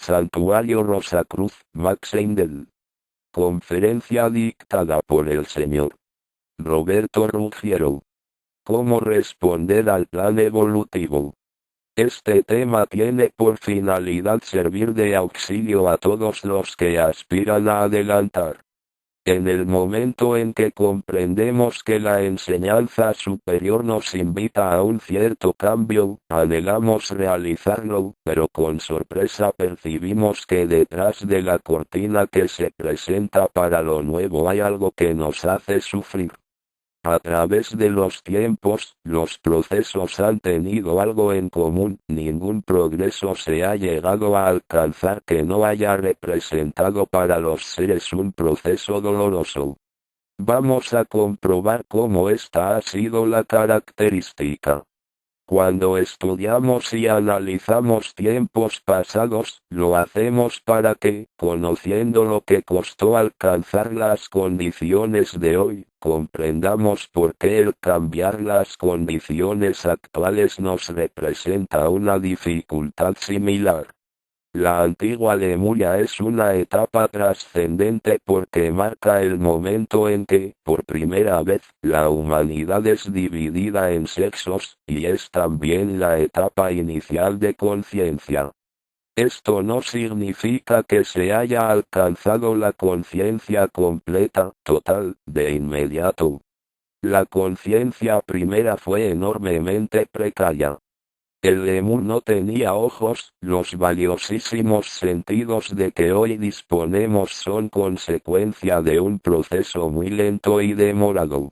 Santuario Rosacruz, Max Endel. Conferencia dictada por el Sr. Roberto Ruggiero. ¿Cómo responder al plan evolutivo? Este tema tiene por finalidad servir de auxilio a todos los que aspiran a adelantar. En el momento en que comprendemos que la enseñanza superior nos invita a un cierto cambio, anhelamos realizarlo, pero con sorpresa percibimos que detrás de la cortina que se presenta para lo nuevo hay algo que nos hace sufrir. A través de los tiempos, los procesos han tenido algo en común, ningún progreso se ha llegado a alcanzar que no haya representado para los seres un proceso doloroso. Vamos a comprobar cómo esta ha sido la característica. Cuando estudiamos y analizamos tiempos pasados, lo hacemos para que, conociendo lo que costó alcanzar las condiciones de hoy, comprendamos por qué el cambiar las condiciones actuales nos representa una dificultad similar. La antigua Lemuria es una etapa trascendente porque marca el momento en que, por primera vez, la humanidad es dividida en sexos, y es también la etapa inicial de conciencia. Esto no significa que se haya alcanzado la conciencia completa, total, de inmediato. La conciencia primera fue enormemente precaria. El lemur no tenía ojos, los valiosísimos sentidos de que hoy disponemos son consecuencia de un proceso muy lento y demorado.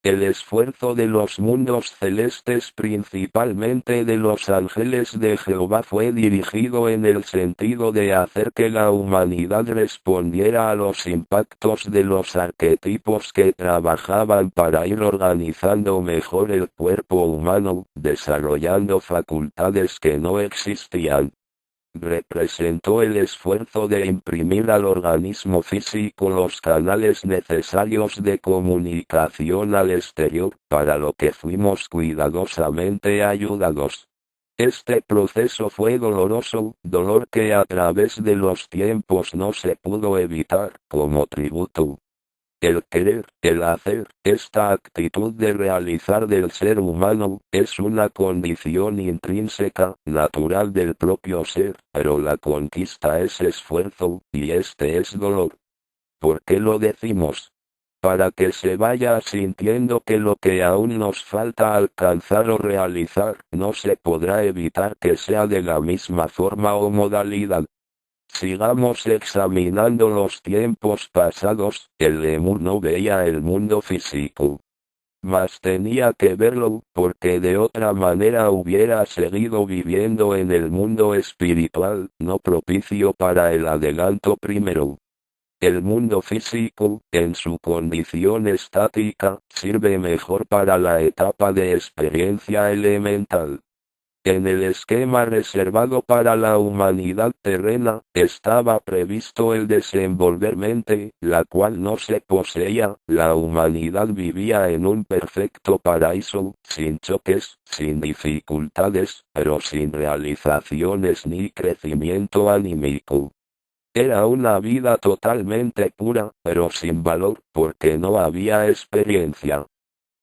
El esfuerzo de los mundos celestes, principalmente de los ángeles de Jehová, fue dirigido en el sentido de hacer que la humanidad respondiera a los impactos de los arquetipos que trabajaban para ir organizando mejor el cuerpo humano, desarrollando facultades que no existían. Representó el esfuerzo de imprimir al organismo físico los canales necesarios de comunicación al exterior, para lo que fuimos cuidadosamente ayudados. Este proceso fue doloroso, dolor que a través de los tiempos no se pudo evitar, como tributo. El querer, el hacer, esta actitud de realizar del ser humano, es una condición intrínseca, natural del propio ser, pero la conquista es esfuerzo, y este es dolor. ¿Por qué lo decimos? Para que se vaya sintiendo que lo que aún nos falta alcanzar o realizar, no se podrá evitar que sea de la misma forma o modalidad. Sigamos examinando los tiempos pasados. El lemur no veía el mundo físico, mas tenía que verlo, porque de otra manera hubiera seguido viviendo en el mundo espiritual, no propicio para el adelanto primero. El mundo físico, en su condición estática, sirve mejor para la etapa de experiencia elemental. En el esquema reservado para la humanidad terrena, estaba previsto el desenvolver mente, la cual no se poseía. La humanidad vivía en un perfecto paraíso, sin choques, sin dificultades, pero sin realizaciones ni crecimiento anímico. Era una vida totalmente pura, pero sin valor, porque no había experiencia.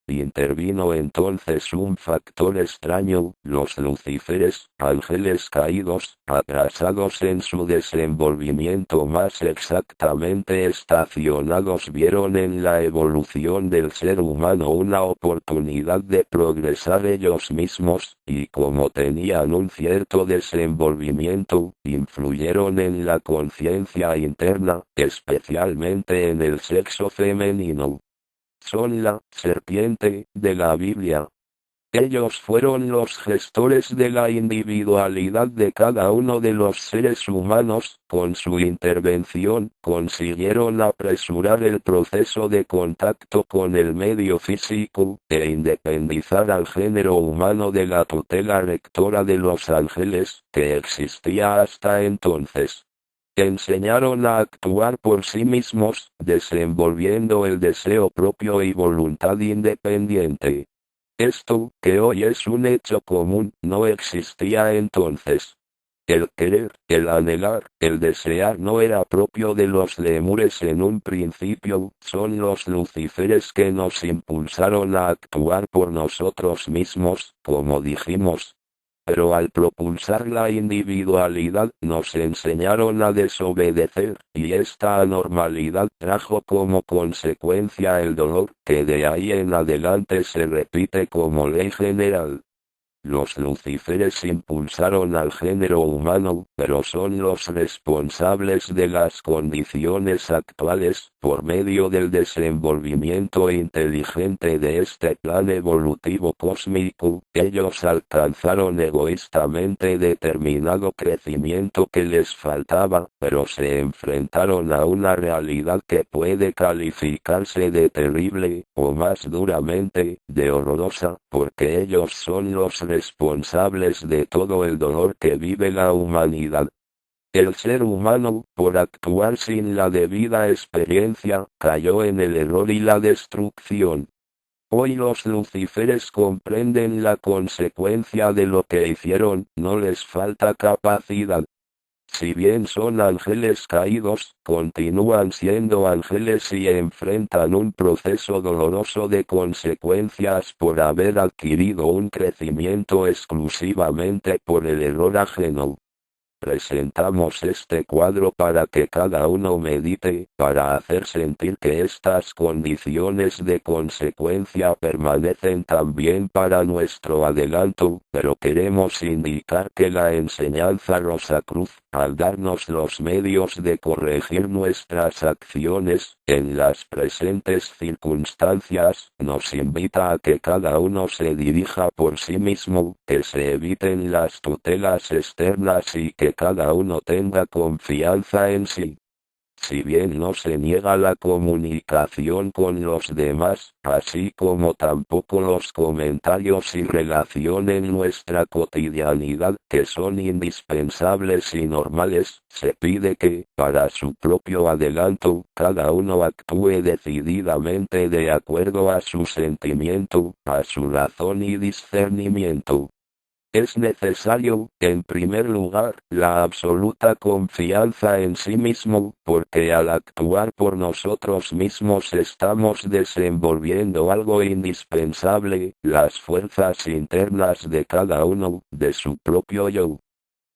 Intervino entonces un factor extraño: los lucíferes, ángeles caídos, atrasados en su desenvolvimiento, más exactamente estacionados, vieron en la evolución del ser humano una oportunidad de progresar ellos mismos, y como tenían un cierto desenvolvimiento, influyeron en la conciencia interna, especialmente en el sexo femenino. Son la serpiente de la Biblia. Ellos fueron los gestores de la individualidad de cada uno de los seres humanos. Con su intervención, consiguieron apresurar el proceso de contacto con el medio físico, e independizar al género humano de la tutela rectora de los ángeles, que existía hasta entonces. Enseñaron a actuar por sí mismos, desenvolviendo el deseo propio y voluntad independiente. Esto, que hoy es un hecho común, no existía entonces. El querer, el anhelar, el desear no era propio de los lemures en un principio, son los lucíferes que nos impulsaron a actuar por nosotros mismos, como dijimos. Pero al propulsar la individualidad nos enseñaron a desobedecer, y esta anormalidad trajo como consecuencia el dolor, que de ahí en adelante se repite como ley general. Los lucíferes impulsaron al género humano, pero son los responsables de las condiciones actuales, por medio del desenvolvimiento inteligente de este plan evolutivo cósmico. Ellos alcanzaron egoístamente determinado crecimiento que les faltaba, pero se enfrentaron a una realidad que puede calificarse de terrible, o más duramente, de horrorosa, porque ellos son los responsables de todo el dolor que vive la humanidad. El ser humano, por actuar sin la debida experiencia, cayó en el error y la destrucción. Hoy los lucíferes comprenden la consecuencia de lo que hicieron, no les falta capacidad. Si bien son ángeles caídos, continúan siendo ángeles y enfrentan un proceso doloroso de consecuencias por haber adquirido un crecimiento exclusivamente por el error ajeno. Presentamos este cuadro para que cada uno medite, para hacer sentir que estas condiciones de consecuencia permanecen también para nuestro adelanto, pero queremos indicar que la enseñanza Rosacruz, al darnos los medios de corregir nuestras acciones, en las presentes circunstancias, nos invita a que cada uno se dirija por sí mismo, que se eviten las tutelas externas y que cada uno tenga confianza en sí. Si bien no se niega la comunicación con los demás, así como tampoco los comentarios y relación en nuestra cotidianidad, que son indispensables y normales, se pide que, para su propio adelanto, cada uno actúe decididamente de acuerdo a su sentimiento, a su razón y discernimiento. Es necesario, en primer lugar, la absoluta confianza en sí mismo, porque al actuar por nosotros mismos estamos desenvolviendo algo indispensable, las fuerzas internas de cada uno, de su propio yo.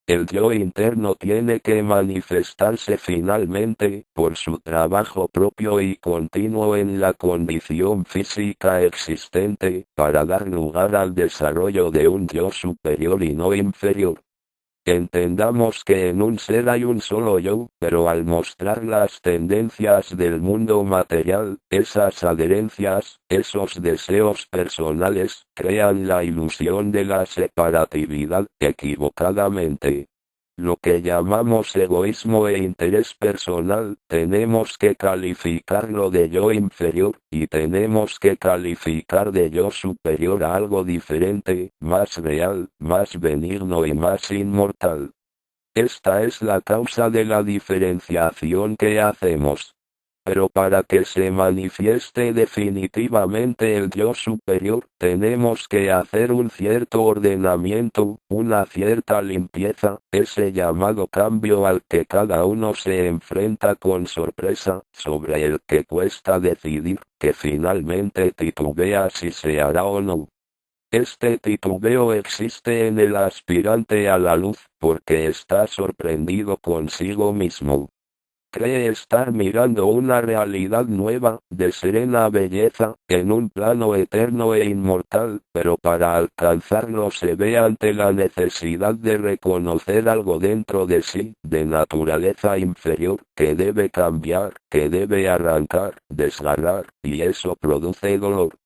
El yo interno tiene que manifestarse finalmente, por su trabajo propio y continuo en la condición física existente, para dar lugar al desarrollo de un yo superior y no inferior. Entendamos que en un ser hay un solo yo, pero al mostrar las tendencias del mundo material, esas adherencias, esos deseos personales, crean la ilusión de la separatividad, equivocadamente. Lo que llamamos egoísmo e interés personal, tenemos que calificarlo de yo inferior, y tenemos que calificar de yo superior a algo diferente, más real, más benigno y más inmortal. Esta es la causa de la diferenciación que hacemos. Pero para que se manifieste definitivamente el yo superior, tenemos que hacer un cierto ordenamiento, una cierta limpieza, ese llamado cambio al que cada uno se enfrenta con sorpresa, sobre el que cuesta decidir, que finalmente titubea si se hará o no. Este titubeo existe en el aspirante a la luz, porque está sorprendido consigo mismo. Cree estar mirando una realidad nueva, de serena belleza, en un plano eterno e inmortal, pero para alcanzarlo se ve ante la necesidad de reconocer algo dentro de sí, de naturaleza inferior, que debe cambiar, que debe arrancar, desgarrar, y eso produce dolor.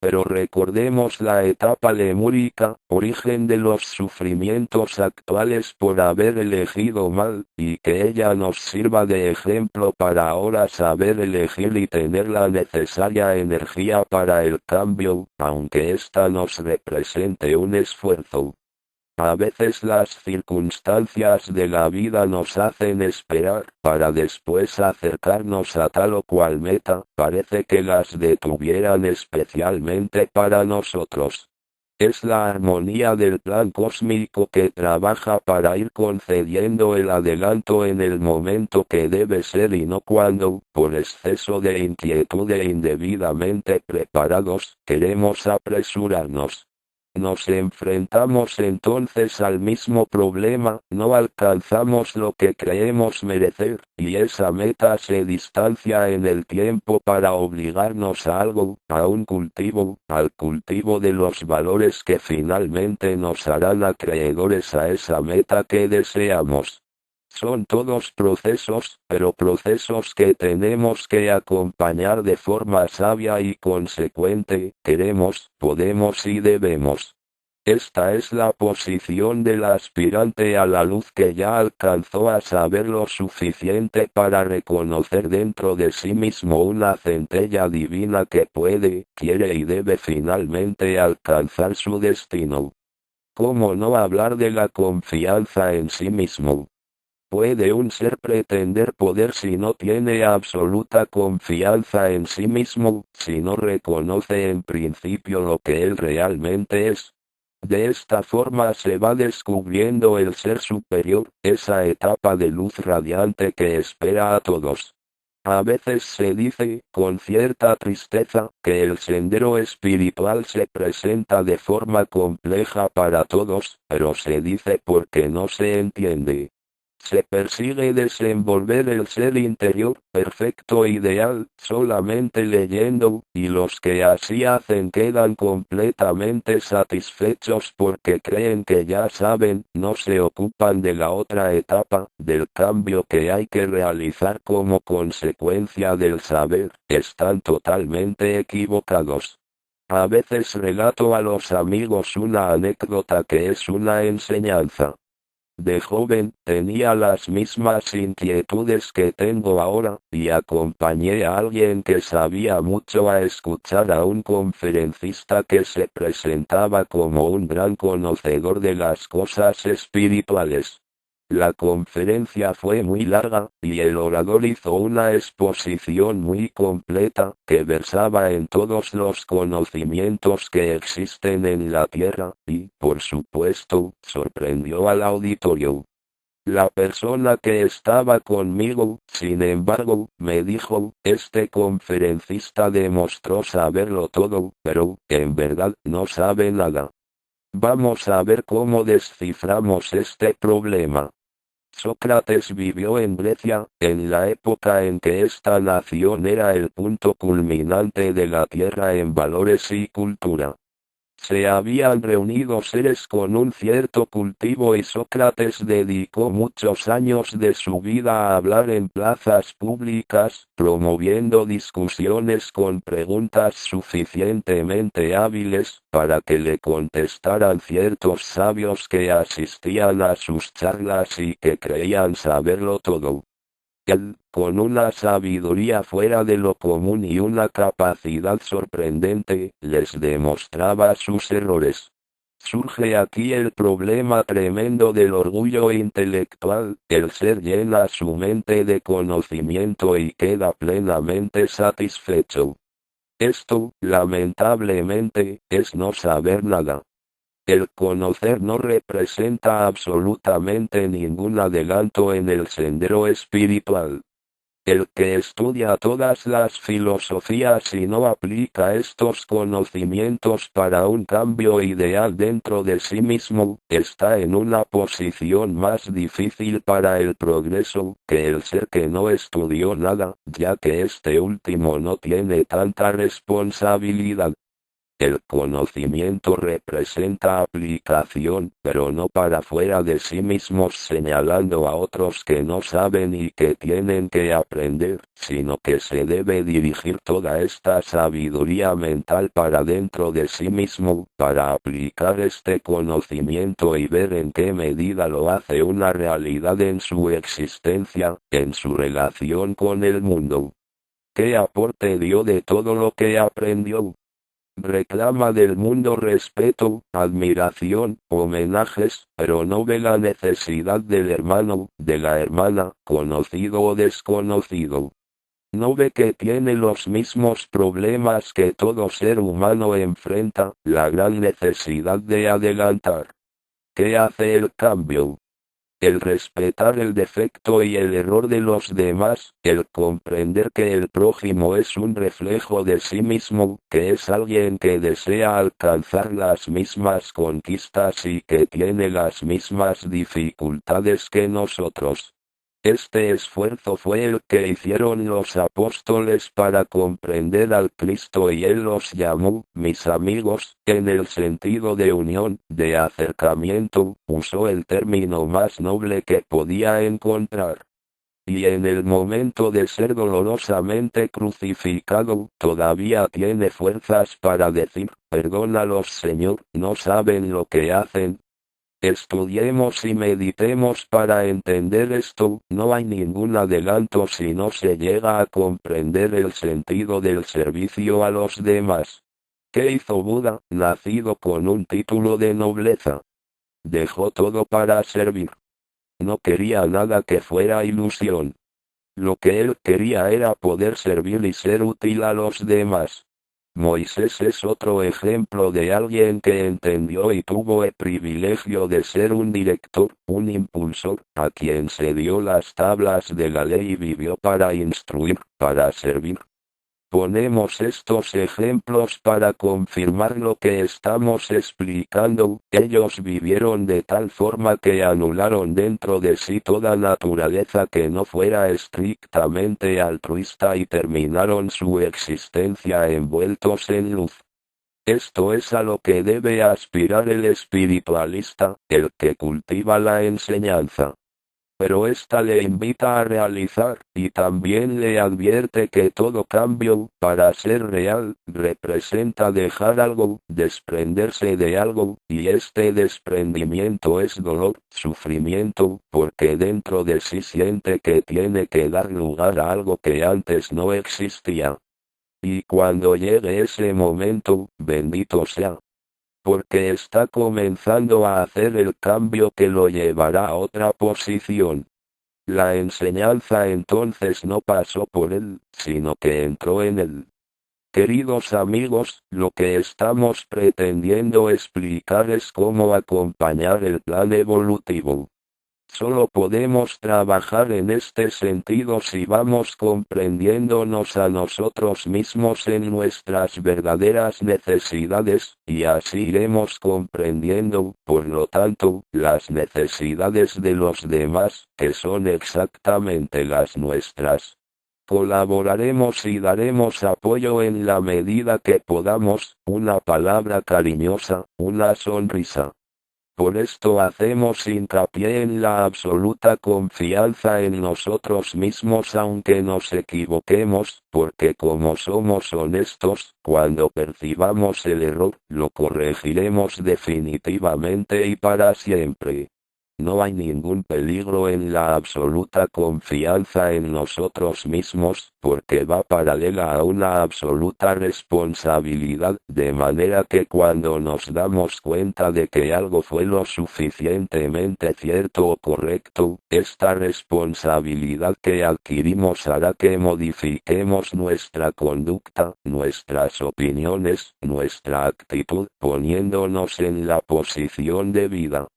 Pero recordemos la etapa lemúrica, origen de los sufrimientos actuales por haber elegido mal, y que ella nos sirva de ejemplo para ahora saber elegir y tener la necesaria energía para el cambio, aunque ésta nos represente un esfuerzo. A veces las circunstancias de la vida nos hacen esperar, para después acercarnos a tal o cual meta, parece que las detuvieran especialmente para nosotros. Es la armonía del plan cósmico que trabaja para ir concediendo el adelanto en el momento que debe ser y no cuando, por exceso de inquietud e indebidamente preparados, queremos apresurarnos. Nos enfrentamos entonces al mismo problema, no alcanzamos lo que creemos merecer, y esa meta se distancia en el tiempo para obligarnos a algo, a un cultivo, al cultivo de los valores que finalmente nos harán acreedores a esa meta que deseamos. Son todos procesos, pero procesos que tenemos que acompañar de forma sabia y consecuente, queremos, podemos y debemos. Esta es la posición del aspirante a la luz que ya alcanzó a saber lo suficiente para reconocer dentro de sí mismo una centella divina que puede, quiere y debe finalmente alcanzar su destino. ¿Cómo no hablar de la confianza en sí mismo? ¿Puede un ser pretender poder si no tiene absoluta confianza en sí mismo, si no reconoce en principio lo que él realmente es? De esta forma se va descubriendo el ser superior, esa etapa de luz radiante que espera a todos. A veces se dice, con cierta tristeza, que el sendero espiritual se presenta de forma compleja para todos, pero se dice porque no se entiende. Se persigue desenvolver el ser interior, perfecto e ideal, solamente leyendo, y los que así hacen quedan completamente satisfechos porque creen que ya saben, no se ocupan de la otra etapa, del cambio que hay que realizar como consecuencia del saber, están totalmente equivocados. A veces relato a los amigos una anécdota que es una enseñanza. De joven, tenía las mismas inquietudes que tengo ahora, y acompañé a alguien que sabía mucho a escuchar a un conferencista que se presentaba como un gran conocedor de las cosas espirituales. La conferencia fue muy larga, y el orador hizo una exposición muy completa, que versaba en todos los conocimientos que existen en la Tierra, y, por supuesto, sorprendió al auditorio. La persona que estaba conmigo, sin embargo, me dijo, este conferencista demostró saberlo todo, pero, en verdad, no sabe nada. Vamos a ver cómo desciframos este problema. Sócrates vivió en Grecia, en la época en que esta nación era el punto culminante de la tierra en valores y cultura. Se habían reunido seres con un cierto cultivo y Sócrates dedicó muchos años de su vida a hablar en plazas públicas, promoviendo discusiones con preguntas suficientemente hábiles, para que le contestaran ciertos sabios que asistían a sus charlas y que creían saberlo todo. Él, con una sabiduría fuera de lo común y una capacidad sorprendente, les demostraba sus errores. Surge aquí el problema tremendo del orgullo intelectual, el ser llena su mente de conocimiento y queda plenamente satisfecho. Esto, lamentablemente, es no saber nada. El conocer no representa absolutamente ningún adelanto en el sendero espiritual. El que estudia todas las filosofías y no aplica estos conocimientos para un cambio ideal dentro de sí mismo, está en una posición más difícil para el progreso que el ser que no estudió nada, ya que este último no tiene tanta responsabilidad. El conocimiento representa aplicación, pero no para fuera de sí mismos señalando a otros que no saben y que tienen que aprender, sino que se debe dirigir toda esta sabiduría mental para dentro de sí mismo, para aplicar este conocimiento y ver en qué medida lo hace una realidad en su existencia, en su relación con el mundo. ¿Qué aporte dio de todo lo que aprendió? Reclama del mundo respeto, admiración, homenajes, pero no ve la necesidad del hermano, de la hermana, conocido o desconocido. ¿No ve que tiene los mismos problemas que todo ser humano enfrenta, la gran necesidad de adelantar? ¿Qué hace el cambio? El respetar el defecto y el error de los demás, el comprender que el prójimo es un reflejo de sí mismo, que es alguien que desea alcanzar las mismas conquistas y que tiene las mismas dificultades que nosotros. Este esfuerzo fue el que hicieron los apóstoles para comprender al Cristo y Él los llamó, mis amigos, en el sentido de unión, de acercamiento, usó el término más noble que podía encontrar. Y en el momento de ser dolorosamente crucificado, todavía tiene fuerzas para decir, perdónalos Señor, no saben lo que hacen. Estudiemos y meditemos para entender esto, no hay ningún adelanto si no se llega a comprender el sentido del servicio a los demás. ¿Qué hizo Buda, nacido con un título de nobleza? Dejó todo para servir. No quería nada que fuera ilusión. Lo que él quería era poder servir y ser útil a los demás. Moisés es otro ejemplo de alguien que entendió y tuvo el privilegio de ser un director, un impulsor, a quien se dio las tablas de la ley y vivió para instruir, para servir. Ponemos estos ejemplos para confirmar lo que estamos explicando. Ellos vivieron de tal forma que anularon dentro de sí toda naturaleza que no fuera estrictamente altruista y terminaron su existencia envueltos en luz. Esto es a lo que debe aspirar el espiritualista, el que cultiva la enseñanza. Pero ésta le invita a realizar, y también le advierte que todo cambio, para ser real, representa dejar algo, desprenderse de algo, y este desprendimiento es dolor, sufrimiento, porque dentro de sí siente que tiene que dar lugar a algo que antes no existía. Y cuando llegue ese momento, bendito sea, porque está comenzando a hacer el cambio que lo llevará a otra posición. La enseñanza entonces no pasó por él, sino que entró en él. Queridos amigos, lo que estamos pretendiendo explicar es cómo acompañar el plan evolutivo. Solo podemos trabajar en este sentido si vamos comprendiéndonos a nosotros mismos en nuestras verdaderas necesidades, y así iremos comprendiendo, por lo tanto, las necesidades de los demás, que son exactamente las nuestras. Colaboraremos y daremos apoyo en la medida que podamos, una palabra cariñosa, una sonrisa. Por esto hacemos hincapié en la absoluta confianza en nosotros mismos aunque nos equivoquemos, porque como somos honestos, cuando percibamos el error, lo corregiremos definitivamente y para siempre. No hay ningún peligro en la absoluta confianza en nosotros mismos, porque va paralela a una absoluta responsabilidad, de manera que cuando nos damos cuenta de que algo fue lo suficientemente cierto o correcto, esta responsabilidad que adquirimos hará que modifiquemos nuestra conducta, nuestras opiniones, nuestra actitud, poniéndonos en la posición de vida.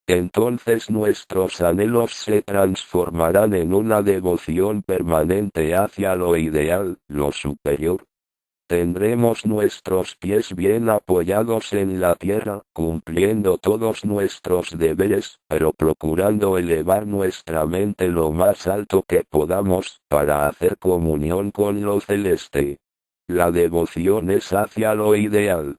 Entonces nuestros anhelos se transformarán en una devoción permanente hacia lo ideal, lo superior. Tendremos nuestros pies bien apoyados en la tierra, cumpliendo todos nuestros deberes, pero procurando elevar nuestra mente lo más alto que podamos, para hacer comunión con lo celeste. La devoción es hacia lo ideal.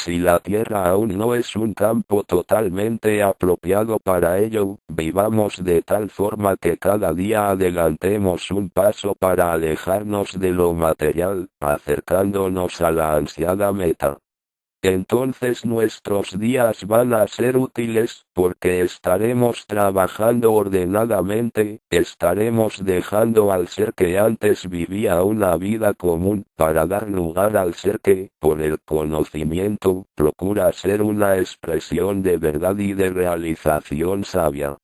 Si la tierra aún no es un campo totalmente apropiado para ello, vivamos de tal forma que cada día adelantemos un paso para alejarnos de lo material, acercándonos a la ansiada meta. Entonces nuestros días van a ser útiles, porque estaremos trabajando ordenadamente, estaremos dejando al ser que antes vivía una vida común, para dar lugar al ser que, por el conocimiento, procura ser una expresión de verdad y de realización sabia.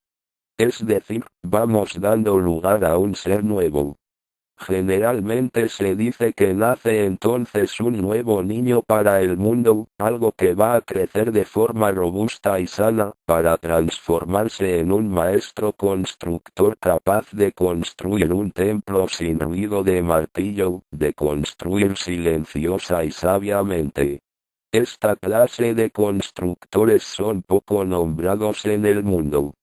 Es decir, vamos dando lugar a un ser nuevo. Generalmente se dice que nace entonces un nuevo niño para el mundo, algo que va a crecer de forma robusta y sana, para transformarse en un maestro constructor capaz de construir un templo sin ruido de martillo, de construir silenciosa y sabiamente. Esta clase de constructores son poco nombrados en el mundo.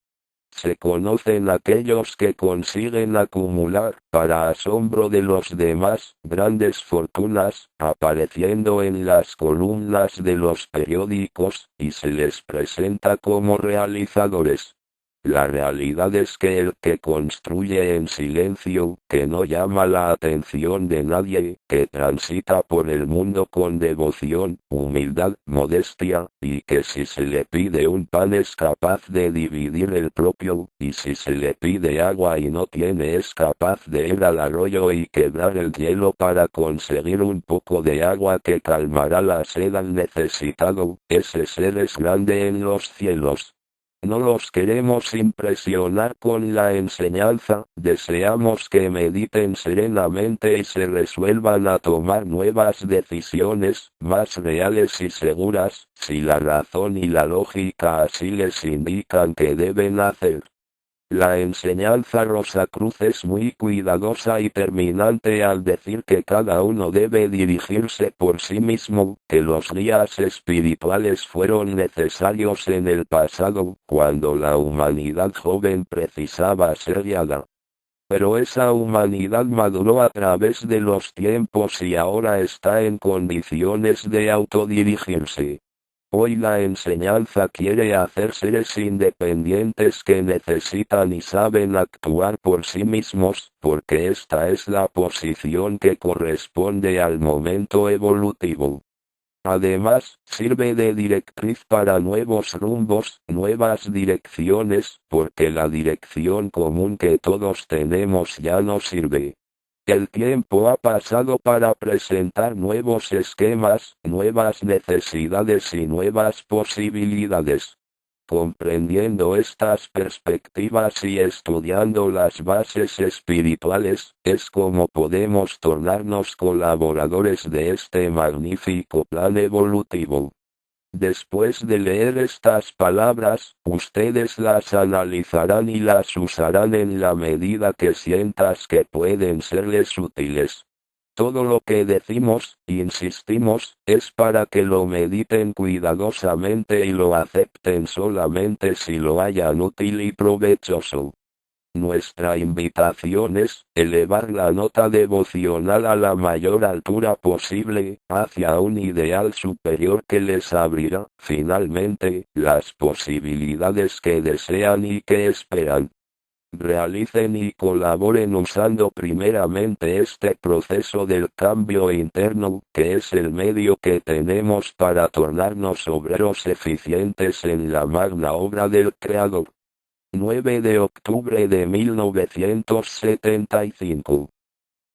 Se conocen aquellos que consiguen acumular, para asombro de los demás, grandes fortunas, apareciendo en las columnas de los periódicos, y se les presenta como realizadores. La realidad es que el que construye en silencio, que no llama la atención de nadie, que transita por el mundo con devoción, humildad, modestia, y que si se le pide un pan es capaz de dividir el propio, y si se le pide agua y no tiene es capaz de ir al arroyo y quebrar el hielo para conseguir un poco de agua que calmará la sed al necesitado, ese ser es grande en los cielos. No los queremos impresionar con la enseñanza, deseamos que mediten serenamente y se resuelvan a tomar nuevas decisiones, más reales y seguras, si la razón y la lógica así les indican que deben hacer. La enseñanza Rosacruz es muy cuidadosa y terminante al decir que cada uno debe dirigirse por sí mismo, que los guías espirituales fueron necesarios en el pasado, cuando la humanidad joven precisaba ser guiada. Pero esa humanidad maduró a través de los tiempos y ahora está en condiciones de autodirigirse. Hoy la enseñanza quiere hacer seres independientes que necesitan y saben actuar por sí mismos, porque esta es la posición que corresponde al momento evolutivo. Además, sirve de directriz para nuevos rumbos, nuevas direcciones, porque la dirección común que todos tenemos ya no sirve. El tiempo ha pasado para presentar nuevos esquemas, nuevas necesidades y nuevas posibilidades. Comprendiendo estas perspectivas y estudiando las bases espirituales, es como podemos tornarnos colaboradores de este magnífico plan evolutivo. Después de leer estas palabras, ustedes las analizarán y las usarán en la medida que sientas que pueden serles útiles. Todo lo que decimos, insistimos, es para que lo mediten cuidadosamente y lo acepten solamente si lo hallan útil y provechoso. Nuestra invitación es, elevar la nota devocional a la mayor altura posible, hacia un ideal superior que les abrirá, finalmente, las posibilidades que desean y que esperan. Realicen y colaboren usando primeramente este proceso del cambio interno, que es el medio que tenemos para tornarnos obreros eficientes en la magna obra del Creador. 9 de octubre de 1975